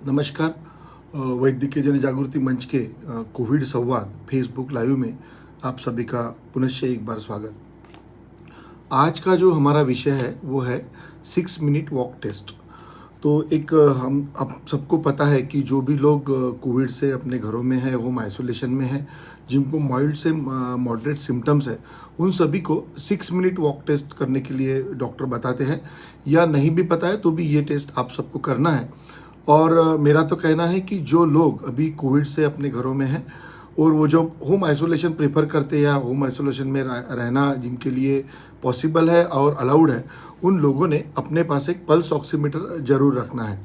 नमस्कार। वैद्यकीय जनजागृति मंच के कोविड संवाद फेसबुक लाइव में आप सभी का पुनश्च एक बार स्वागत। आज का जो हमारा विषय है वो है 6 मिनट वॉक टेस्ट। तो एक हम अब सबको पता है कि जो भी लोग कोविड से अपने घरों में है, होम आइसोलेशन में है, जिनको माइल्ड से मॉडरेट सिम्टम्स है, उन सभी को 6 मिनट वॉक टेस्ट करने के लिए डॉक्टर बताते हैं। या नहीं भी पता है तो भी ये टेस्ट आप सबको करना है। और मेरा तो कहना है कि जो लोग अभी कोविड से अपने घरों में हैं और वो जो होम आइसोलेशन प्रेफर करते हैं या होम आइसोलेशन में रहना जिनके लिए पॉसिबल है और अलाउड है, उन लोगों ने अपने पास एक पल्स ऑक्सीमीटर जरूर रखना है।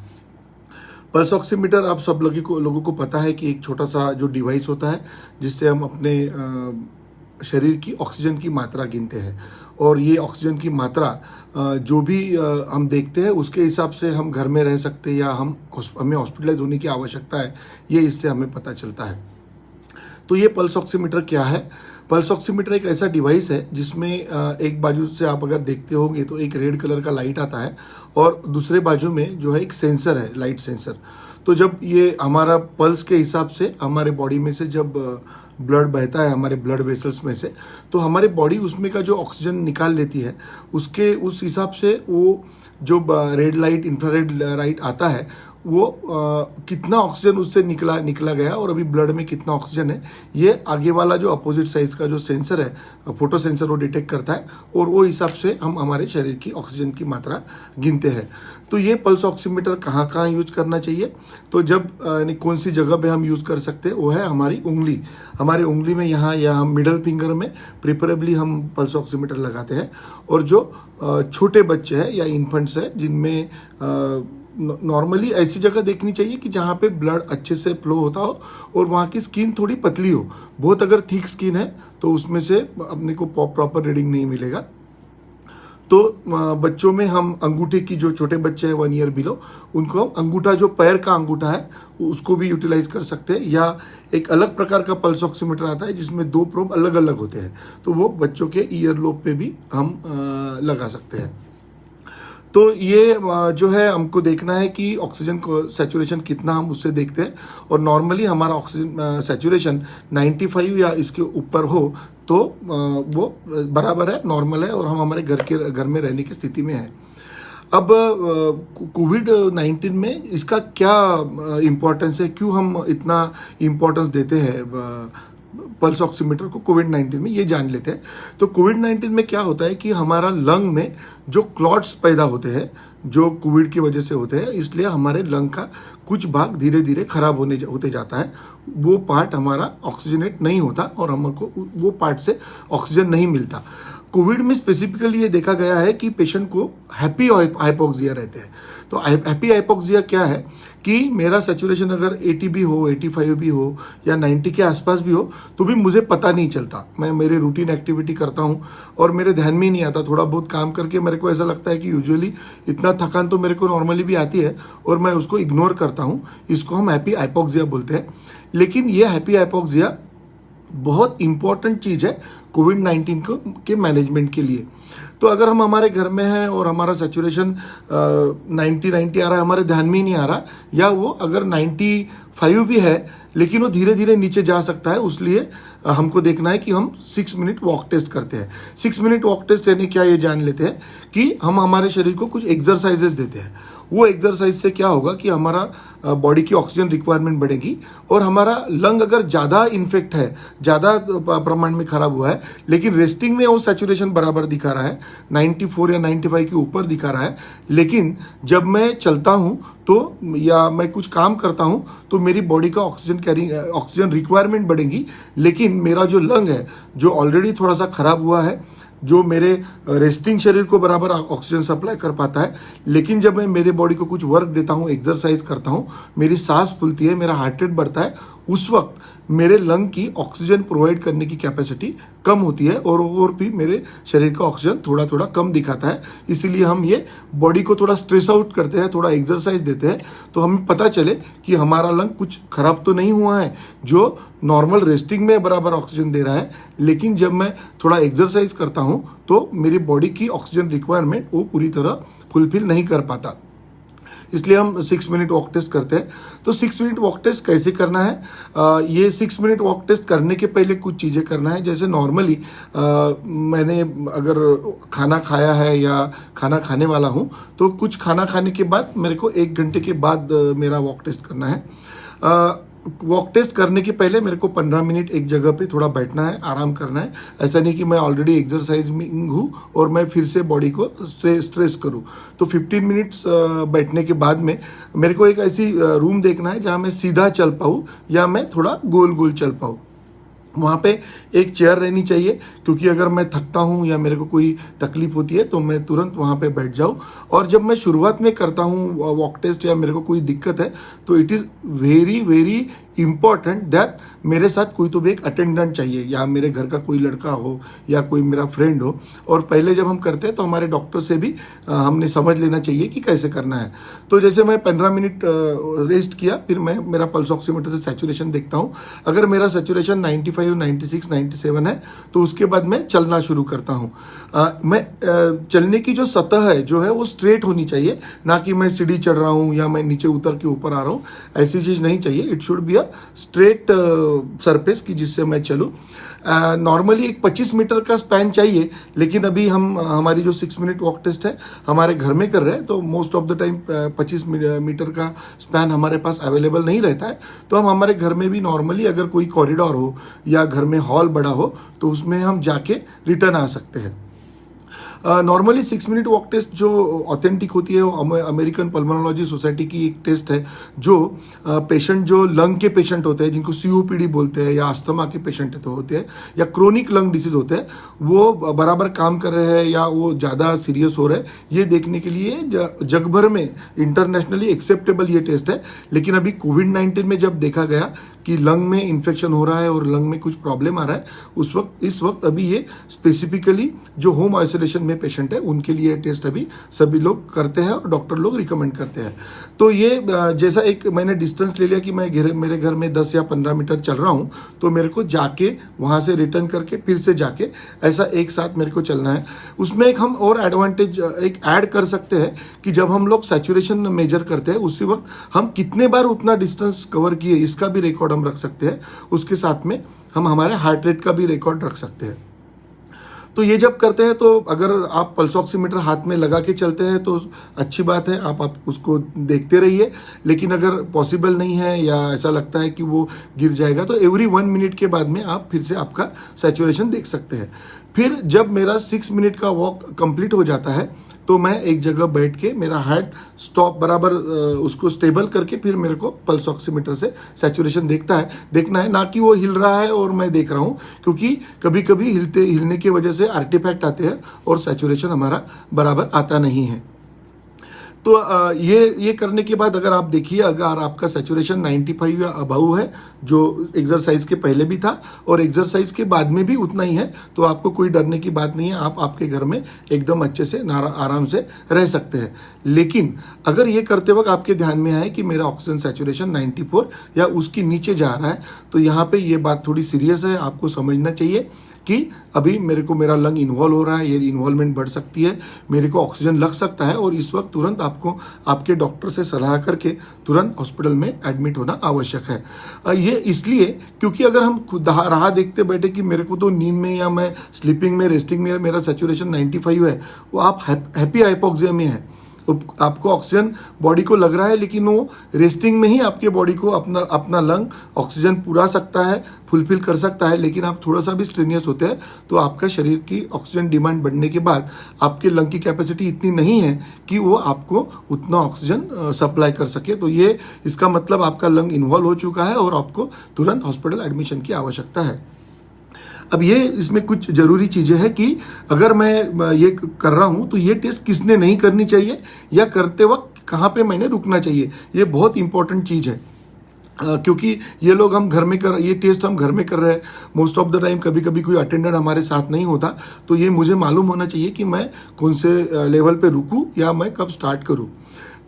पल्स ऑक्सीमीटर आप सब लोगों को पता है कि एक छोटा सा जो डिवाइस होता है जिससे हम अपने शरीर की ऑक्सीजन की मात्रा गिनते हैं। और ये ऑक्सीजन की मात्रा जो भी हम देखते हैं उसके हिसाब से हम घर में रह सकते हैं या हमें हॉस्पिटलाइज होने की आवश्यकता है, ये इससे हमें पता चलता है। तो ये पल्स ऑक्सीमीटर क्या है? पल्स ऑक्सीमीटर एक ऐसा डिवाइस है जिसमें एक बाजू से आप अगर देखते होंगे तो एक रेड कलर का लाइट आता है और दूसरे बाजू में जो है एक सेंसर है, लाइट सेंसर। तो जब ये हमारा पल्स के हिसाब से हमारे बॉडी में से जब ब्लड बहता है हमारे ब्लड वेसल्स में से, तो हमारी बॉडी उसमें का जो ऑक्सीजन निकाल लेती है उस हिसाब से वो जो रेड लाइट, इंफ्रारेड लाइट आता है वो कितना ऑक्सीजन उससे निकला गया और अभी ब्लड में कितना ऑक्सीजन है, ये आगे वाला जो अपोजिट साइज का जो सेंसर है, फोटो सेंसर, वो डिटेक्ट करता है और वो हिसाब से हम हमारे शरीर की ऑक्सीजन की मात्रा गिनते हैं। तो ये पल्स ऑक्सीमीटर कहाँ कहाँ यूज करना चाहिए? तो जब कौन सी जगह पे हम यूज कर सकते हैं वो है हमारी उंगली में, यहाँ या हम मिडल फिंगर में प्रेफरेबली हम पल्स ऑक्सीमीटर लगाते हैं। और जो छोटे बच्चे हैं या इन्फेंट्स हैं जिनमें नॉर्मली ऐसी जगह देखनी चाहिए कि जहाँ पे ब्लड अच्छे से फ्लो होता हो और वहाँ की स्किन थोड़ी पतली हो। बहुत अगर थिक स्किन है तो उसमें से अपने को प्रॉपर रीडिंग नहीं मिलेगा। तो बच्चों में हम अंगूठे की, जो छोटे बच्चे हैं 1 ईयर बिलो, उनको अंगूठा, जो पैर का अंगूठा है, उसको भी यूटिलाइज कर सकते हैं। या एक अलग प्रकार का पल्स ऑक्सीमीटर आता है जिसमें 2 प्रोब अलग अलग होते हैं, तो वो बच्चों के ईयर लोब पे भी हम लगा सकते हैं। तो ये जो है हमको देखना है कि ऑक्सीजन को सैचुरेशन कितना, हम उससे देखते हैं। और नॉर्मली हमारा ऑक्सीजन सैचुरेशन 95 या इसके ऊपर हो तो वो बराबर है, नॉर्मल है और हम हमारे घर में रहने की स्थिति में है। अब कोविड-19 में इसका क्या इम्पोर्टेंस है, क्यों हम इतना इम्पोर्टेंस देते हैं पल्स ऑक्सीमीटर को कोविड-19 में, ये जान लेते हैं। तो कोविड-19 में क्या होता है कि हमारा लंग में जो क्लॉट्स पैदा होते हैं जो कोविड की वजह से होते हैं, इसलिए हमारे लंग का कुछ भाग धीरे धीरे खराब होते जाता है। वो पार्ट हमारा ऑक्सीजनेट नहीं होता और हमको वो पार्ट से ऑक्सीजन नहीं मिलता। कोविड में स्पेसिफिकली ये देखा गया है कि पेशेंट को हैप्पी हाइपोक्सिया रहते हैं। तो हैप्पी हाइपोक्सिया क्या है कि मेरा सैचुरेशन अगर 80 भी हो, 85 भी हो या 90 के आसपास भी हो तो भी मुझे पता नहीं चलता। मैं मेरे रूटीन एक्टिविटी करता हूँ और मेरे ध्यान में ही नहीं आता। थोड़ा बहुत काम करके मेरे को ऐसा लगता है कि यूजुअली इतना थकान तो मेरे को नॉर्मली भी आती है और मैं उसको इग्नोर करता हूँ। इसको हम हैप्पी हाइपोक्सिया बोलते हैं। लेकिन ये हैप्पी हाइपोक्सिया बहुत इंपॉर्टेंट चीज़ है कोविड-19 के मैनेजमेंट के लिए। तो अगर हम हमारे घर में हैं और हमारा सैचुरेशन 90 आ रहा है, हमारे ध्यान में ही नहीं आ रहा, या वो अगर 95 भी है लेकिन वो धीरे धीरे नीचे जा सकता है, उसलिए हमको देखना है कि हम 6 मिनट वॉक टेस्ट करते हैं। 6 मिनट वॉक टेस्ट यानी क्या, ये जान लेते हैं कि हम हमारे शरीर को कुछ एक्सरसाइजेस देते हैं। वो एक्सरसाइज से क्या होगा कि हमारा बॉडी की ऑक्सीजन रिक्वायरमेंट बढ़ेगी और हमारा लंग अगर ज़्यादा इन्फेक्ट है, ज़्यादा प्रमाण में खराब हुआ है, लेकिन रेस्टिंग में वो सैचुरेशन बराबर दिखा रहा है, 94 या 95 के ऊपर दिखा रहा है, लेकिन जब मैं चलता हूँ तो या मैं कुछ काम करता हूँ तो मेरी बॉडी का ऑक्सीजन रिक्वायरमेंट बढ़ेगी, लेकिन मेरा जो लंग है जो ऑलरेडी थोड़ा सा खराब हुआ है, जो मेरे रेस्टिंग शरीर को बराबर ऑक्सीजन सप्लाई कर पाता है, लेकिन जब मैं मेरे बॉडी को कुछ वर्क देता हूँ, एक्सरसाइज करता हूँ, मेरी सांस फूलती है, मेरा हार्ट रेट बढ़ता है, उस वक्त मेरे लंग की ऑक्सीजन प्रोवाइड करने की कैपेसिटी कम होती है और भी मेरे शरीर का ऑक्सीजन थोड़ा थोड़ा कम दिखाता है। इसीलिए हम ये बॉडी को थोड़ा स्ट्रेस आउट करते हैं, थोड़ा एक्सरसाइज देते हैं, तो हमें पता चले कि हमारा लंग कुछ खराब तो नहीं हुआ है, जो नॉर्मल रेस्टिंग में बराबर ऑक्सीजन दे रहा है, लेकिन जब मैं थोड़ा एक्सरसाइज करता हूँ तो मेरी बॉडी की ऑक्सीजन रिक्वायरमेंट वो पूरी तरह फुलफिल नहीं कर पाता। इसलिए हम 6 मिनट वॉक टेस्ट करते हैं। तो 6 मिनट वॉक टेस्ट कैसे करना है, ये 6 मिनट वॉक टेस्ट करने के पहले कुछ चीज़ें करना है। जैसे नॉर्मली मैंने अगर खाना खाया है या खाना खाने वाला हूँ तो कुछ खाना खाने के बाद मेरे को 1 घंटे के बाद मेरा वॉक टेस्ट करना है। वॉक टेस्ट करने के पहले मेरे को 15 मिनट एक जगह पे थोड़ा बैठना है, आराम करना है। ऐसा नहीं कि मैं ऑलरेडी एक्सरसाइज में हूँ और मैं फिर से बॉडी को स्ट्रेस करूँ। तो 15 मिनट्स बैठने के बाद में मेरे को एक ऐसी रूम देखना है जहाँ मैं सीधा चल पाऊँ या मैं थोड़ा गोल गोल चल पाऊँ। वहाँ पे एक चेयर रहनी चाहिए, क्योंकि अगर मैं थकता हूँ या मेरे को कोई तकलीफ होती है तो मैं तुरंत वहाँ पे बैठ जाऊँ। और जब मैं शुरुआत में करता हूँ वॉक टेस्ट या मेरे को कोई दिक्कत है तो it is very very important that मेरे साथ कोई तो भी एक अटेंडेंट चाहिए, या मेरे घर का कोई लड़का हो या कोई मेरा फ्रेंड हो। और पहले जब हम करते हैं तो हमारे डॉक्टर से भी हमने समझ लेना चाहिए कि कैसे करना है। तो जैसे मैं 15 मिनट रेस्ट किया, फिर मैं मेरा पल्स ऑक्सीमीटर से सैचुरेशन देखता हूँ। अगर मेरा सैचुरेशन 95, 96, 97 है तो उसके बाद मैं चलना शुरू करता हूँ। मैं चलने की जो सतह है जो है वो स्ट्रेट होनी चाहिए, ना कि मैं सीढ़ी चढ़ रहा हूँ या मैं नीचे उतर के ऊपर आ रहा हूँ। ऐसी चीज़ नहीं चाहिए। It should be a straight surface की जिससे मैं चलूँ। नॉर्मली एक 25 मीटर का स्पैन चाहिए, लेकिन अभी हम हमारी जो 6 मिनट वॉक टेस्ट है हमारे घर में कर रहे हैं तो most of the time 25 meter का स्पैन हमारे पास अवेलेबल नहीं रहता है। तो हम हमारे घर में भी नॉर्मली अगर कोई कॉरिडोर हो या घर में हॉल बड़ा हो तो उसमें हम जाके रिटर्न आ सकते हैं। नॉर्मली 6 मिनट वॉक टेस्ट जो ऑथेंटिक होती है वो अमेरिकन पल्मोनोलॉजी सोसाइटी की एक टेस्ट है। जो पेशेंट जो लंग के पेशेंट होते हैं, जिनको COPD बोलते हैं, या अस्थमा के पेशेंट तो होते हैं, या क्रोनिक लंग डिसीज होते हैं, वो बराबर काम कर रहे हैं या वो ज़्यादा सीरियस हो रहे हैं, ये देखने के लिए जग भर में इंटरनेशनली एक्सेप्टेबल ये टेस्ट है। लेकिन अभी कोविड-19 में जब देखा गया कि लंग में इन्फेक्शन हो रहा है और लंग में कुछ प्रॉब्लम आ रहा है, इस वक्त अभी ये स्पेसिफिकली जो होम आइसोलेशन में पेशेंट है उनके लिए टेस्ट अभी सभी लोग करते हैं और डॉक्टर लोग रिकमेंड करते हैं। तो ये जैसा एक मैंने डिस्टेंस ले लिया कि मैं मेरे घर में 10 या 15 मीटर चल रहा हूँ तो मेरे को जाके वहाँ से रिटर्न करके फिर से जाके ऐसा एक साथ मेरे को चलना है। उसमें एक हम और एडवांटेज एक ऐड कर सकते हैं कि जब हम लोग सैचुरेशन मेजर करते हैं उसी वक्त हम कितने बार उतना डिस्टेंस कवर किए इसका भी रिकॉर्ड हम रख सकते हैं। उसके साथ में हम हमारे हार्ट रेट का भी रिकॉर्ड रख सकते हैं। तो ये जब करते हैं तो अगर आप पल्स ऑक्सीमीटर हाथ में लगा के चलते हैं तो अच्छी बात है, आप उसको देखते रहिए। लेकिन अगर पॉसिबल नहीं है या ऐसा लगता है कि वो गिर जाएगा तो एवरी 1 मिनट के बाद में आप फिर से आपका सैचुरेशन देख सकते हैं। फिर जब मेरा 6 मिनट का वॉक कंप्लीट हो जाता है तो मैं एक जगह बैठ के मेरा हार्ट स्टॉप बराबर उसको स्टेबल करके फिर मेरे को पल्स ऑक्सीमीटर से सैचुरेशन देखना है, ना कि वो हिल रहा है और मैं देख रहा हूँ, क्योंकि कभी कभी हिलने की वजह से आर्टिफैक्ट आते हैं और सैचुरेशन हमारा बराबर आता नहीं है। तो ये करने के बाद अगर आप देखिए, अगर आपका सैचुरेशन 95 या अबव है जो एक्सरसाइज के पहले भी था और एक्सरसाइज के बाद में भी उतना ही है, तो आपको कोई डरने की बात नहीं है। आप आपके घर में एकदम अच्छे से आराम से रह सकते हैं। लेकिन अगर ये करते वक्त आपके ध्यान में आए कि मेरा ऑक्सीजन सैचुरेशन 94 या उसके नीचे जा रहा है तो यहाँ पे ये बात थोड़ी सीरियस है। आपको समझना चाहिए कि अभी मेरा लंग इन्वॉल्व हो रहा है, ये इन्वॉल्वमेंट बढ़ सकती है, मेरे को ऑक्सीजन लग सकता है और इस वक्त तुरंत आपको आपके डॉक्टर से सलाह करके तुरंत हॉस्पिटल में एडमिट होना आवश्यक है। ये इसलिए क्योंकि अगर हम खुद राह देखते बैठे कि मेरे को तो नींद में या मैं स्लीपिंग में रेस्टिंग में मेरा सैचुरेशन 95 है, वो आप हैप्पी हाइपोक्सिया में है, आपको ऑक्सीजन बॉडी को लग रहा है, लेकिन वो रेस्टिंग में ही आपके बॉडी को अपना लंग ऑक्सीजन पूरा सकता है, फुलफिल कर सकता है। लेकिन आप थोड़ा सा भी स्ट्रेनियस होते हैं तो आपका शरीर की ऑक्सीजन डिमांड बढ़ने के बाद आपके लंग की कैपेसिटी इतनी नहीं है कि वो आपको उतना ऑक्सीजन सप्लाई कर सके। तो ये इसका मतलब आपका लंग इन्वॉल्व हो चुका है और आपको तुरंत हॉस्पिटल एडमिशन की आवश्यकता है। अब ये इसमें कुछ ज़रूरी चीज़ें हैं कि अगर मैं ये कर रहा हूँ तो ये टेस्ट किसने नहीं करनी चाहिए या करते वक्त कहाँ पे मैंने रुकना चाहिए, ये बहुत इंपॉर्टेंट चीज़ है। क्योंकि ये लोग ये टेस्ट हम घर में कर रहे हैं मोस्ट ऑफ द टाइम, कभी कभी कोई अटेंडेंट हमारे साथ नहीं होता, तो ये मुझे मालूम होना चाहिए कि मैं कौन से लेवल पे रुकूँ या मैं कब स्टार्ट करूँ।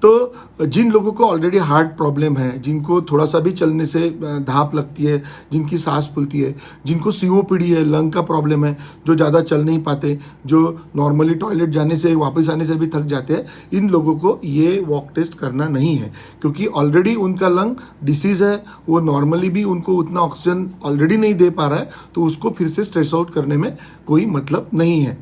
तो जिन लोगों को ऑलरेडी हार्ट प्रॉब्लम है, जिनको थोड़ा सा भी चलने से धाप लगती है, जिनकी सांस फूलती है, जिनको सीओपीडी है, लंग का प्रॉब्लम है, जो ज़्यादा चल नहीं पाते, जो नॉर्मली टॉयलेट जाने से वापस आने से भी थक जाते हैं, इन लोगों को ये वॉक टेस्ट करना नहीं है, क्योंकि ऑलरेडी उनका लंग डिसीज़ है, वो नॉर्मली भी उनको उतना ऑक्सीजन ऑलरेडी नहीं दे पा रहा है, तो उसको फिर से स्ट्रेस आउट करने में कोई मतलब नहीं है।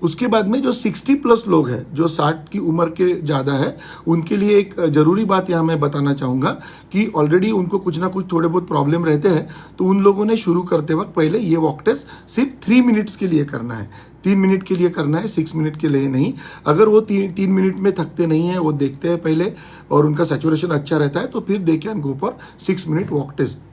उसके बाद में जो 60+ लोग हैं, जो 60 की उम्र के ज़्यादा है, उनके लिए एक ज़रूरी बात यहाँ मैं बताना चाहूँगा कि ऑलरेडी उनको कुछ ना कुछ थोड़े बहुत प्रॉब्लम रहते हैं, तो उन लोगों ने शुरू करते वक्त पहले ये वॉक टेस्ट सिर्फ 3 मिनट्स के लिए करना है, 3 मिनट के लिए करना है, 6 मिनट के लिए नहीं। अगर वो 3 मिनट में थकते नहीं हैं, वो देखते हैं पहले और उनका सैचुरेशन अच्छा रहता है, तो फिर they can go for 6 minute walk test.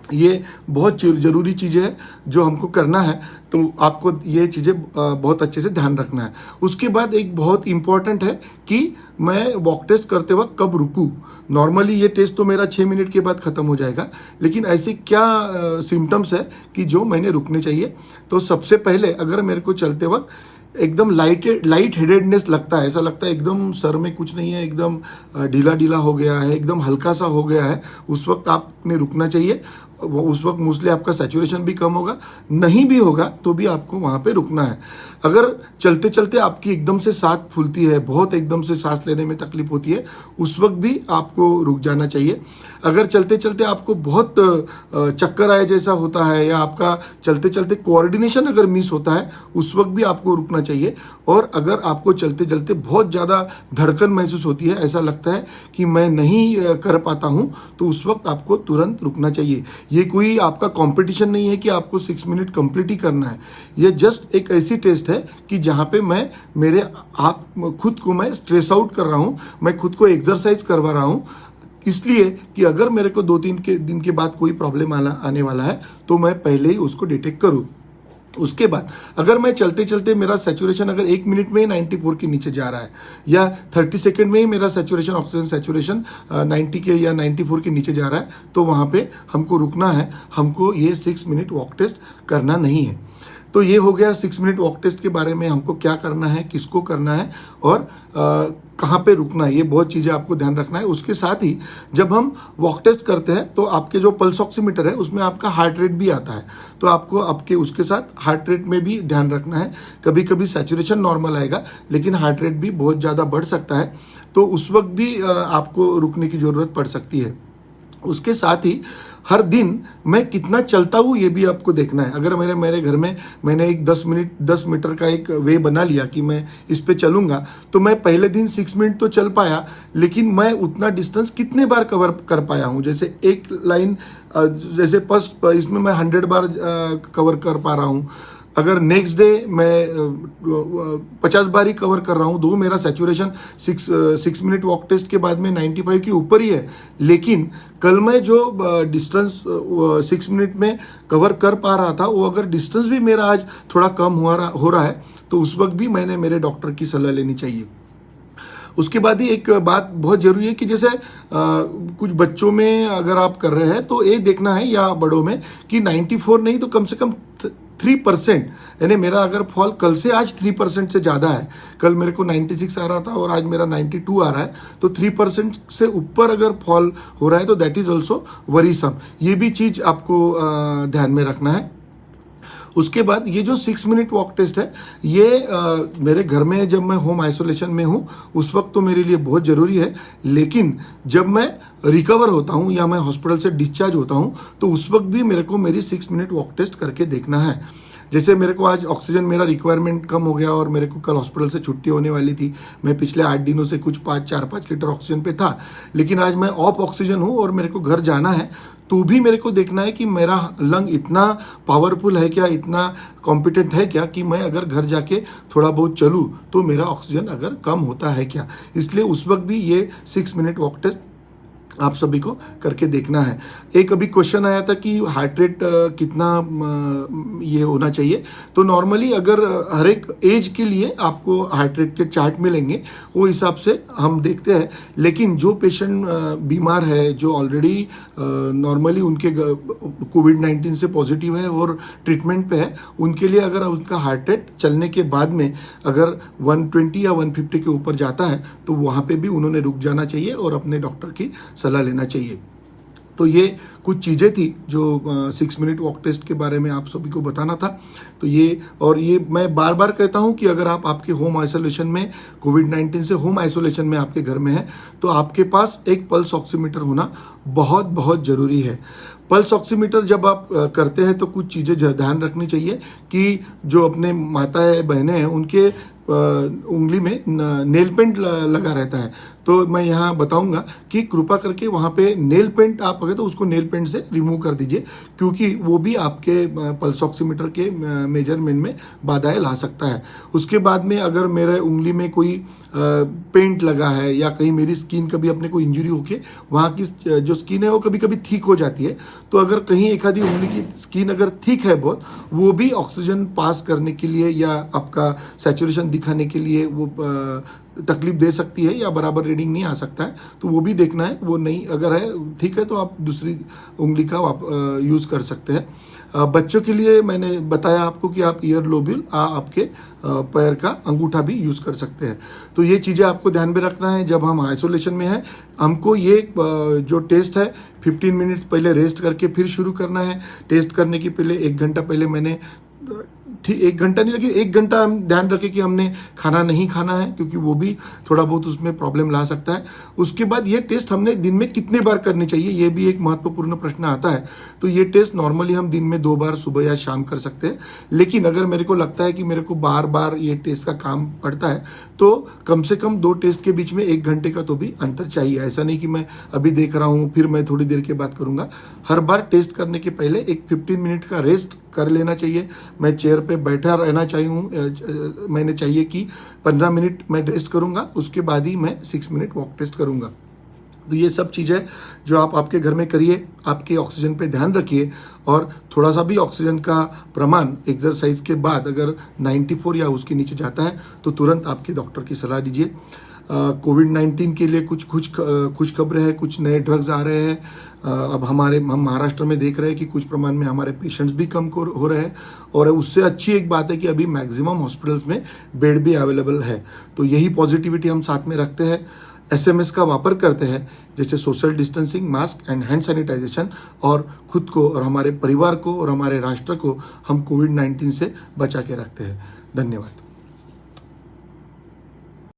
ये बहुत ज़रूरी चीज़ें हैं जो हमको करना है, तो आपको ये चीज़ें बहुत अच्छे से ध्यान रखना है। उसके बाद एक बहुत इम्पॉर्टेंट है कि मैं वॉक टेस्ट करते वक्त कब रुकूं। नॉर्मली ये टेस्ट तो मेरा 6 मिनट के बाद ख़त्म हो जाएगा, लेकिन ऐसे क्या सिम्टम्स है कि जो मैंने रुकने चाहिए। तो सबसे पहले अगर मेरे को चलते वक्त एकदम लाइट हेडेडनेस लगता है, ऐसा लगता है एकदम सर में कुछ नहीं है, एकदम ढीला ढीला हो गया है, एकदम हल्का सा हो गया है, उस वक्त आपने रुकना चाहिए। उस वक्त मोस्टली आपका सैचुरेशन भी कम होगा, नहीं भी होगा तो भी आपको वहाँ पे रुकना है। अगर चलते चलते आपकी एकदम से सांस फूलती है, बहुत एकदम से सांस लेने में तकलीफ होती है, उस वक्त भी आपको रुक जाना चाहिए। अगर चलते चलते आपको बहुत चक्कर आए जैसा होता है, या आपका चलते चलते कोऑर्डिनेशन अगर मिस होता है, उस वक्त भी आपको रुकना चाहिए। और अगर आपको चलते चलते बहुत ज़्यादा धड़कन महसूस होती है, ऐसा लगता है कि मैं नहीं कर पाता हूँ, तो उस वक्त आपको तुरंत रुकना चाहिए। ये कोई आपका कंपटीशन नहीं है कि आपको 6 मिनट कंप्लीट ही करना है। ये जस्ट एक ऐसी टेस्ट है कि जहाँ पे मैं मेरे आप खुद को मैं स्ट्रेस आउट कर रहा हूँ, मैं खुद को एक्सरसाइज करवा रहा हूँ, इसलिए कि अगर मेरे को 2-3 दिन के बाद कोई प्रॉब्लम आने वाला है तो मैं पहले ही उसको डिटेक्ट करूँ। उसके बाद अगर मैं चलते चलते मेरा सैचुरेशन अगर 1 मिनट में ही 94 के नीचे जा रहा है, या 30 सेकेंड में ही मेरा सैचुरेशन ऑक्सीजन सैचुरेशन 90 के या 94 के नीचे जा रहा है, तो वहाँ पे हमको रुकना है, हमको ये 6 मिनट वॉक टेस्ट करना नहीं है। तो ये हो गया 6 मिनट वॉक टेस्ट के बारे में, हमको क्या करना है, किसको करना है और कहाँ पे रुकना है, ये बहुत चीज़ें आपको ध्यान रखना है। उसके साथ ही जब हम वॉक टेस्ट करते हैं तो आपके जो पल्स ऑक्सीमीटर है उसमें आपका हार्ट रेट भी आता है, तो आपको आपके उसके साथ हार्ट रेट में भी ध्यान रखना है। कभी कभी सैचुरेशन नॉर्मल आएगा लेकिन हार्ट रेट भी बहुत ज़्यादा बढ़ सकता है, तो उस वक्त भी आपको रुकने की ज़रूरत पड़ सकती है। उसके साथ ही हर दिन मैं कितना चलता हूँ ये भी आपको देखना है। अगर मेरे घर में मैंने एक 10 मीटर का एक वे बना लिया कि मैं इस पे चलूँगा, तो मैं पहले दिन 6 मिनट तो चल पाया, लेकिन मैं उतना डिस्टेंस कितने बार कवर कर पाया हूँ। जैसे एक लाइन जैसे फर्स्ट इसमें मैं 100 बार कवर कर पा रहा हूँ, अगर नेक्स्ट डे मैं 50 बार ही कवर कर रहा हूँ, दो मेरा सैचुरेशन 6 मिनट वॉक टेस्ट के बाद में 95 के ऊपर ही है, लेकिन कल मैं जो डिस्टेंस 6 मिनट में कवर कर पा रहा था, वो अगर डिस्टेंस भी मेरा आज थोड़ा कम हो रहा है, तो उस वक्त भी मैंने मेरे डॉक्टर की सलाह लेनी चाहिए। उसके बाद ही एक बात बहुत ज़रूरी है कि जैसे कुछ बच्चों में अगर आप कर रहे हैं तो ये देखना है, या बड़ों में, कि 94 नहीं तो कम से कम 3%, यानी मेरा अगर फॉल कल से आज 3% से ज़्यादा है, कल मेरे को 96 आ रहा था और आज मेरा 92 आ रहा है, तो 3% से ऊपर अगर फॉल हो रहा है तो दैट इज़ ऑल्सो वरीसम। ये भी चीज़ आपको ध्यान में रखना है। उसके बाद ये जो 6 मिनट वॉक टेस्ट है, ये मेरे घर में जब मैं होम आइसोलेशन में हूँ उस वक्त तो मेरे लिए बहुत ज़रूरी है, लेकिन जब मैं रिकवर होता हूँ या मैं हॉस्पिटल से डिस्चार्ज होता हूँ तो उस वक्त भी मेरे को मेरी 6 मिनट वॉक टेस्ट करके देखना है। जैसे मेरे को आज ऑक्सीजन मेरा रिक्वायरमेंट कम हो गया और मेरे को कल हॉस्पिटल से छुट्टी होने वाली थी, मैं पिछले 8 दिनों से कुछ 4-5 लीटर ऑक्सीजन पे था, लेकिन आज मैं ऑफ ऑक्सीजन हूँ और मेरे को घर जाना है, तो भी मेरे को देखना है कि मेरा लंग इतना पावरफुल है क्या, इतना कॉम्पिटेंट है क्या, कि मैं अगर घर जाके थोड़ा बहुत चलूँ तो मेरा ऑक्सीजन अगर कम होता है क्या। इसलिए उस वक्त भी ये 6 मिनट वॉक टेस्ट आप सभी को करके देखना है। एक अभी क्वेश्चन आया था कि हार्ट रेट कितना ये होना चाहिए। तो नॉर्मली अगर हर एक एज के लिए आपको हार्ट रेट के चार्ट मिलेंगे, वो हिसाब से हम देखते हैं। लेकिन जो पेशेंट बीमार है, जो ऑलरेडी नॉर्मली उनके कोविड-19 से पॉजिटिव है और ट्रीटमेंट पे है, उनके लिए अगर उनका हार्ट रेट चलने के बाद में अगर 120 या 150 के ऊपर जाता है तो वहाँ पे भी उन्होंने रुक जाना चाहिए और अपने डॉक्टर की सलाह लेना चाहिए। तो ये कुछ चीज़ें थी जो 6 मिनट वॉक टेस्ट के बारे में आप सभी को बताना था। तो ये मैं बार बार कहता हूँ कि अगर आप आपके होम आइसोलेशन में कोविड-19 से होम आइसोलेशन में आपके घर में है तो आपके पास एक पल्स ऑक्सीमीटर होना बहुत बहुत ज़रूरी है। पल्स ऑक्सीमीटर जब आप करते हैं तो कुछ चीज़ें ध्यान रखनी चाहिए कि जो अपने माता है, बहनें हैं, उनके उंगली में नेल पेंट लगा रहता है। तो मैं यहाँ बताऊंगा कि कृपा करके वहाँ पे नेल पेंट आप अगर तो उसको नेल पेंट से रिमूव कर दीजिए, क्योंकि वो भी आपके पल्स ऑक्सीमीटर के मेजरमेंट में बाधाएं ला सकता है। उसके बाद में अगर मेरे उंगली में कोई पेंट लगा है या कहीं मेरी स्किन कभी अपने को इंजरी होके वहाँ की जो स्किन है वो कभी कभी थिक हो जाती है, तो अगर कहीं एक आधी उंगली की स्किन अगर थिक है बहुत, वो भी ऑक्सीजन पास करने के लिए या आपका सैचुरेशन दिखाने के लिए वो तकलीफ दे सकती है या बराबर रीडिंग नहीं आ सकता है। तो वो भी देखना है। वो नहीं अगर है ठीक है तो आप दूसरी उंगली का आप यूज़ कर सकते हैं। बच्चों के लिए मैंने बताया आपको कि आप ईयर लोब्यूल आपके पैर का अंगूठा भी यूज़ कर सकते हैं। तो ये चीज़ें आपको ध्यान में रखना है जब हम आइसोलेशन में हैं। हमको ये जो टेस्ट है 15 मिनट पहले रेस्ट करके फिर शुरू करना है। टेस्ट करने के पहले 1 घंटा पहले मैंने ठीक 1 घंटा नहीं, लेकिन 1 घंटा हम ध्यान रखें कि हमने खाना नहीं खाना है, क्योंकि वो भी थोड़ा बहुत उसमें प्रॉब्लम ला सकता है। उसके बाद ये टेस्ट हमने दिन में कितने बार करनी चाहिए, ये भी एक महत्वपूर्ण प्रश्न आता है। तो ये टेस्ट नॉर्मली हम दिन में 2 बार सुबह या शाम कर सकते हैं। लेकिन अगर मेरे को लगता है कि मेरे को बार बार ये टेस्ट का काम पड़ता है तो कम से कम 2 टेस्ट के बीच में 1 घंटे का तो भी अंतर चाहिए। ऐसा नहीं कि मैं अभी देख रहा हूँ फिर मैं थोड़ी देर के बाद करूँगा। हर बार टेस्ट करने के पहले एक 15 मिनट का रेस्ट कर लेना चाहिए। मैं चेयर पे बैठा रहना मैंने चाहिए कि 15 मिनट मैं रेस्ट करूँगा, उसके बाद ही मैं 6 मिनट वॉक टेस्ट करूँगा। तो ये सब चीज़ें जो आप आपके घर में करिए, आपके ऑक्सीजन पे ध्यान रखिए और थोड़ा सा भी ऑक्सीजन का प्रमाण एक्सरसाइज के बाद अगर 94 या उसके नीचे जाता है तो तुरंत आपके डॉक्टर की सलाह लीजिए। कोविड-19 के लिए कुछ खुशखबरें है, कुछ नए ड्रग्स आ रहे हैं। अब हम महाराष्ट्र में देख रहे हैं कि कुछ प्रमाण में हमारे पेशेंट्स भी कम हो रहे हैं और उससे अच्छी एक बात है कि अभी मैक्सिमम हॉस्पिटल्स में बेड भी अवेलेबल है। तो यही पॉजिटिविटी हम साथ में रखते हैं। SMS का वापर करते हैं, जैसे social distancing, mask and hand sanitization, और खुद को और हमारे परिवार को और हमारे राष्ट्र को हम कोविड-19 से बचा के रखते हैं। धन्यवाद।